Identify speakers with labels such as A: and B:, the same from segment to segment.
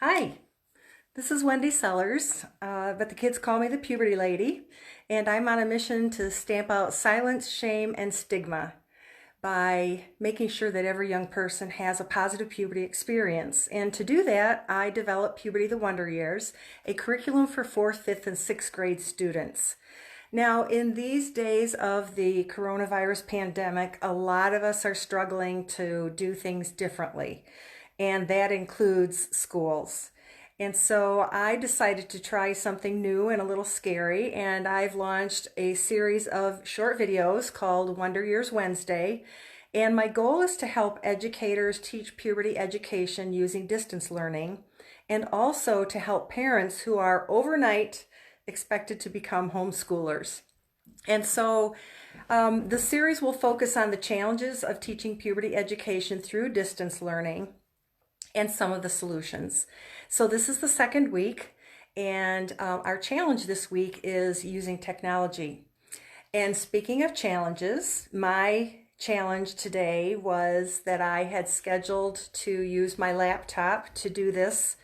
A: Hi, this is Wendy Sellers, but the kids call me the Puberty Lady, and I'm on a mission to stamp out silence, shame, and stigma by making sure that every young person has a positive puberty experience. And to do that, I developed Puberty the Wonder Years, a curriculum for 4th, 5th, and 6th grade students. Now, in these days of the coronavirus pandemic, a lot of us are struggling to do things differently, and that includes schools. And so I decided to try something new and a little scary, and I've launched a series of short videos called Wonder Years Wednesday. And my goal is to help educators teach puberty education using distance learning, and also to help parents who are overnight expected to become homeschoolers. And so the series will focus on the challenges of teaching puberty education through distance learning and some of the solutions. So this is the second week, and our challenge this week is using technology. And speaking of challenges, my challenge today was that I had scheduled to use my laptop to do this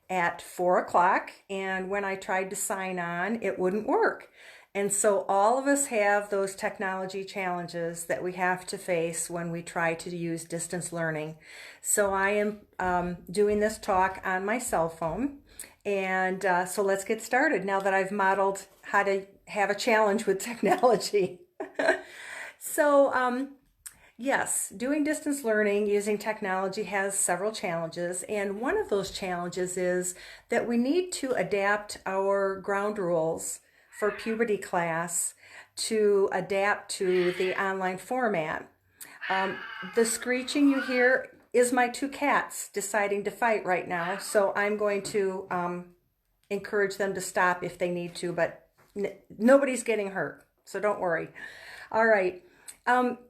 A: at 4 o'clock, and when I tried to sign on, it wouldn't work. And so all of us have those technology challenges that we have to face when we try to use distance learning. So I am doing this talk on my cell phone. And so let's get started now that I've modeled how to have a challenge with technology. So yes, doing distance learning using technology has several challenges. And one of those challenges is that we need to adapt our ground rules for puberty class to adapt to the online format. The screeching you hear is my two cats deciding to fight right now, so I'm going to encourage them to stop if they need to, but nobody's getting hurt, so don't worry. All right.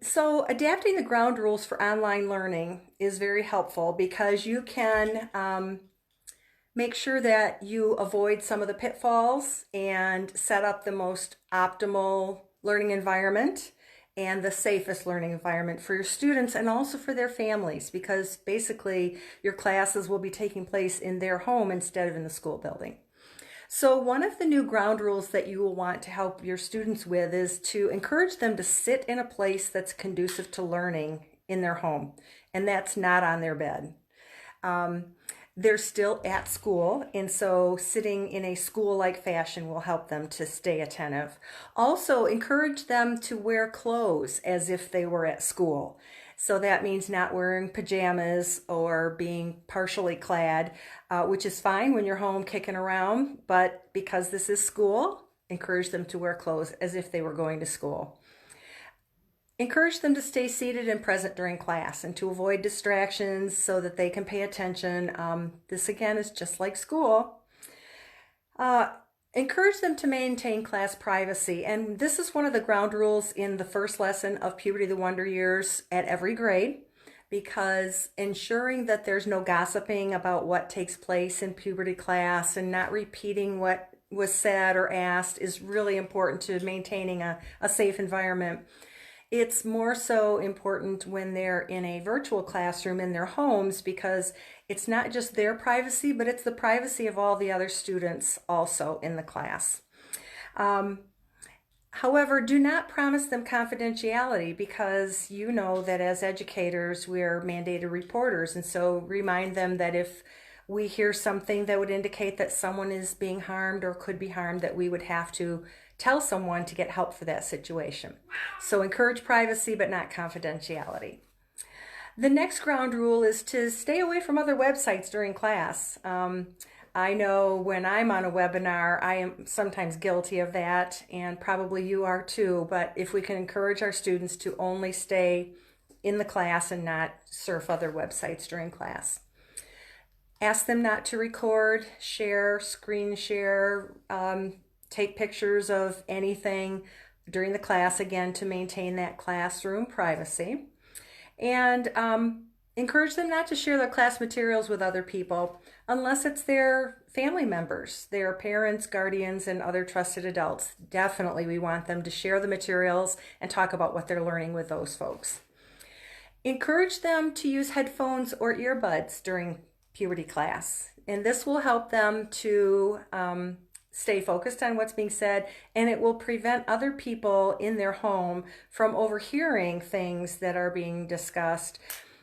A: So adapting the ground rules for online learning is very helpful because you can make sure that you avoid some of the pitfalls and set up the most optimal learning environment and the safest learning environment for your students and also for their families, because basically your classes will be taking place in their home instead of in the school building. So one of the new ground rules that you will want to help your students with is to encourage them to sit in a place that's conducive to learning in their home, and that's not on their bed. They're still at school, and so sitting in a school-like fashion will help them to stay attentive. Also, encourage them to wear clothes as if they were at school. So that means not wearing pajamas or being partially clad, which is fine when you're home kicking around, but because this is school, encourage them to wear clothes as if they were going to school. Encourage them to stay seated and present during class and to avoid distractions so that they can pay attention. This again is just like school. Encourage them to maintain class privacy, and this is one of the ground rules in the first lesson of Puberty the Wonder Years at every grade, because ensuring that there's no gossiping about what takes place in puberty class and not repeating what was said or asked is really important to maintaining a safe environment. It's more so important when they're in a virtual classroom in their homes, because it's not just their privacy, but it's the privacy of all the other students also in the class. However, do not promise them confidentiality, because you know that as educators, we're mandated reporters. And so remind them that if we hear something that would indicate that someone is being harmed or could be harmed, that we would have to tell someone to get help for that situation. So encourage privacy, but not confidentiality. The next ground rule is to stay away from other websites during class. I know when I'm on a webinar, I am sometimes guilty of that, and probably you are too, but if we can encourage our students to only stay in the class and not surf other websites during class. Ask them not to record, share, screen share, take pictures of anything during the class, again, to maintain that classroom privacy. And encourage them not to share their class materials with other people unless it's their family members, their parents, guardians, and other trusted adults. Definitely we want them to share the materials and talk about what they're learning with those folks. Encourage them to use headphones or earbuds during puberty class. And this will help them to stay focused on what's being said, and it will prevent other people in their home from overhearing things that are being discussed.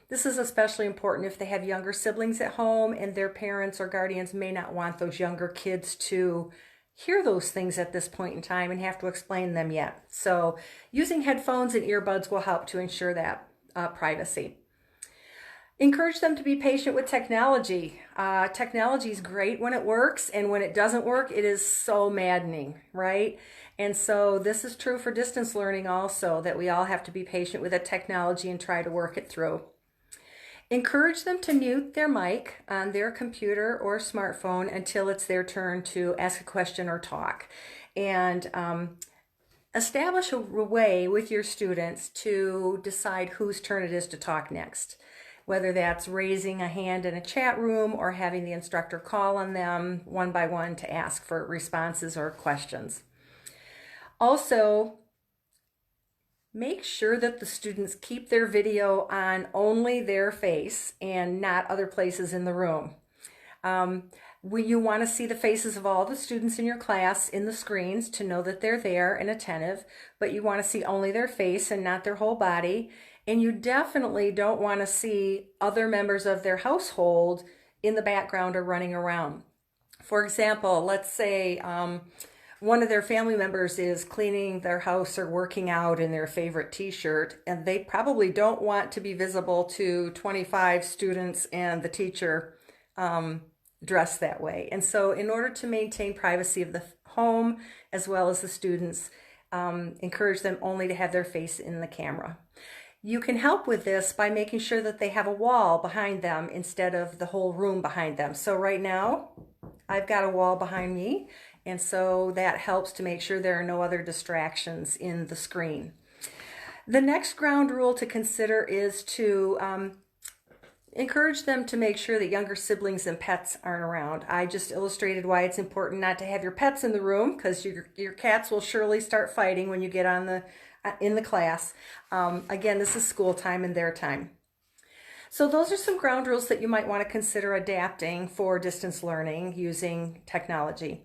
A: This is especially important if they have younger siblings at home and their parents or guardians may not want those younger kids to hear those things at this point in time and have to explain them yet. So using headphones and earbuds will help to ensure that privacy. Encourage them to be patient with technology. Technology is great when it works, and when it doesn't work, it is so maddening, right? And so this is true for distance learning also, that we all have to be patient with the technology and try to work it through. Encourage them to mute their mic on their computer or smartphone until it's their turn to ask a question or talk. And establish a way with your students to decide whose turn it is to talk next, whether that's raising a hand in a chat room or having the instructor call on them one by one to ask for responses or questions. Also, make sure that the students keep their video on only their face and not other places in the room. You want to see the faces of all the students in your class in the screens to know that they're there and attentive, but you want to see only their face and not their whole body. And you definitely don't want to see other members of their household in the background or running around. For example, let's say one of their family members is cleaning their house or working out in their favorite t-shirt, and they probably don't want to be visible to 25 students and the teacher dressed that way. And so in order to maintain privacy of the home as well as the students, encourage them only to have their face in the camera. You can help with this by making sure that they have a wall behind them instead of the whole room behind them. So right now, I've got a wall behind me, and so that helps to make sure there are no other distractions in the screen. The next ground rule to consider is to encourage them to make sure that younger siblings and pets aren't around. I just illustrated why it's important not to have your pets in the room, because your cats will surely start fighting when you get in the class. Again, this is school time and their time. So those are some ground rules that you might want to consider adapting for distance learning using technology.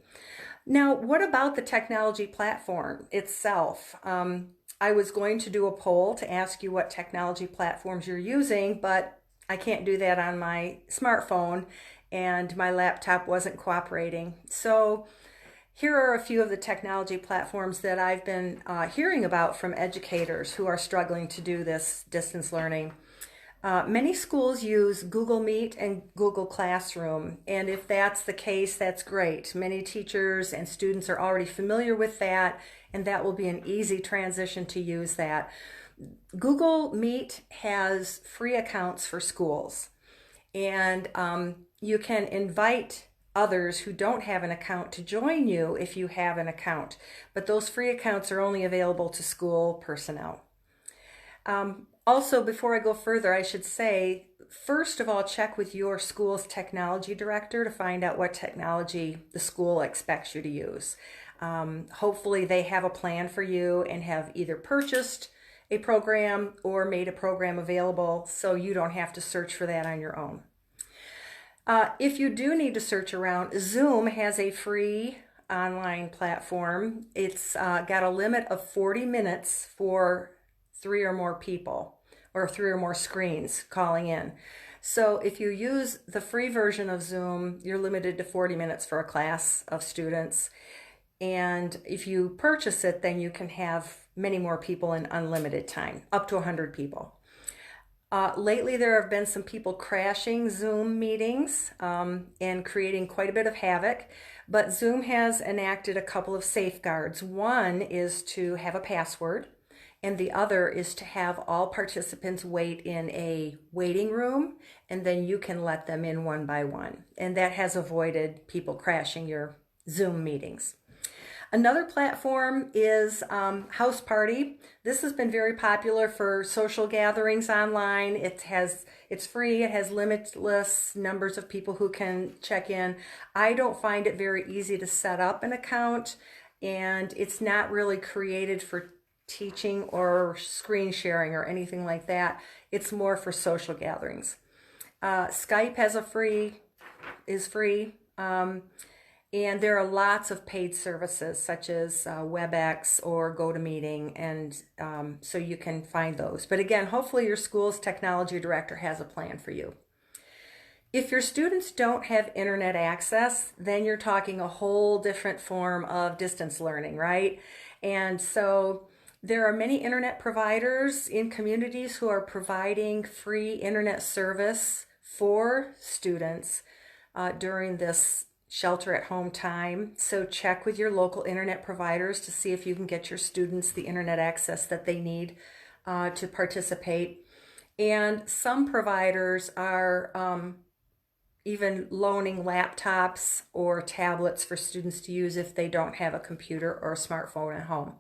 A: Now, what about the technology platform itself? I was going to do a poll to ask you what technology platforms you're using, but I can't do that on my smartphone and my laptop wasn't cooperating. So here are a few of the technology platforms that I've been hearing about from educators who are struggling to do this distance learning. Many schools use Google Meet and Google Classroom, and if that's the case, that's great. Many teachers and students are already familiar with that, and that will be an easy transition to use that. Google Meet has free accounts for schools, and you can invite others who don't have an account to join you if you have an account, but those free accounts are only available to school personnel. Also, before I go further, I should say, first of all, check with your school's technology director to find out what technology the school expects you to use. Hopefully they have a plan for you and have either purchased a program or made a program available so you don't have to search for that on your own. If you do need to search around, Zoom has a free online platform. It's got a limit of 40 minutes for 3 or more people or 3 or more screens calling in. So if you use the free version of Zoom, you're limited to 40 minutes for a class of students. And if you purchase it, then you can have many more people in unlimited time, up to 100 people. Lately, there have been some people crashing Zoom meetings and creating quite a bit of havoc, but Zoom has enacted a couple of safeguards. One is to have a password, and the other is to have all participants wait in a waiting room, and then you can let them in one by one. And that has avoided people crashing your Zoom meetings. Another platform is House Party. This has been very popular for social gatherings online. It's free. It has limitless numbers of people who can check in. I don't find it very easy to set up an account, and it's not really created for teaching or screen sharing or anything like that. It's more for social gatherings. Skype has a free is free. And there are lots of paid services such as WebEx or GoToMeeting, and so you can find those. But again, hopefully your school's technology director has a plan for you. If your students don't have internet access, then you're talking a whole different form of distance learning, right? And so there are many internet providers in communities who are providing free internet service for students during this shelter-at-home time. So check with your local internet providers to see if you can get your students the internet access that they need to participate. And some providers are even loaning laptops or tablets for students to use if they don't have a computer or a smartphone at home.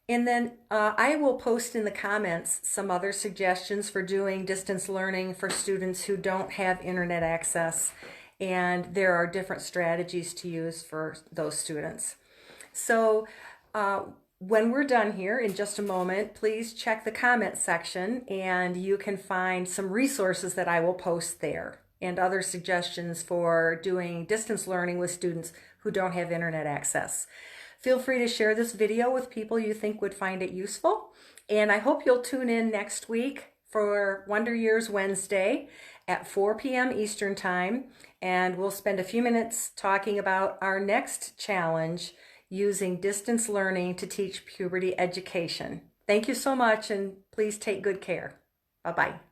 A: And then I will post in the comments some other suggestions for doing distance learning for students who don't have internet access. And there are different strategies to use for those students. So when we're done here in just a moment, please check the comment section and you can find some resources that I will post there and other suggestions for doing distance learning with students who don't have internet access. Feel free to share this video with people you think would find it useful. And I hope you'll tune in next week for Wonder Years Wednesday at 4 p.m. Eastern Time. And we'll spend a few minutes talking about our next challenge, using distance learning to teach puberty education. Thank you so much, and please take good care. Bye-bye.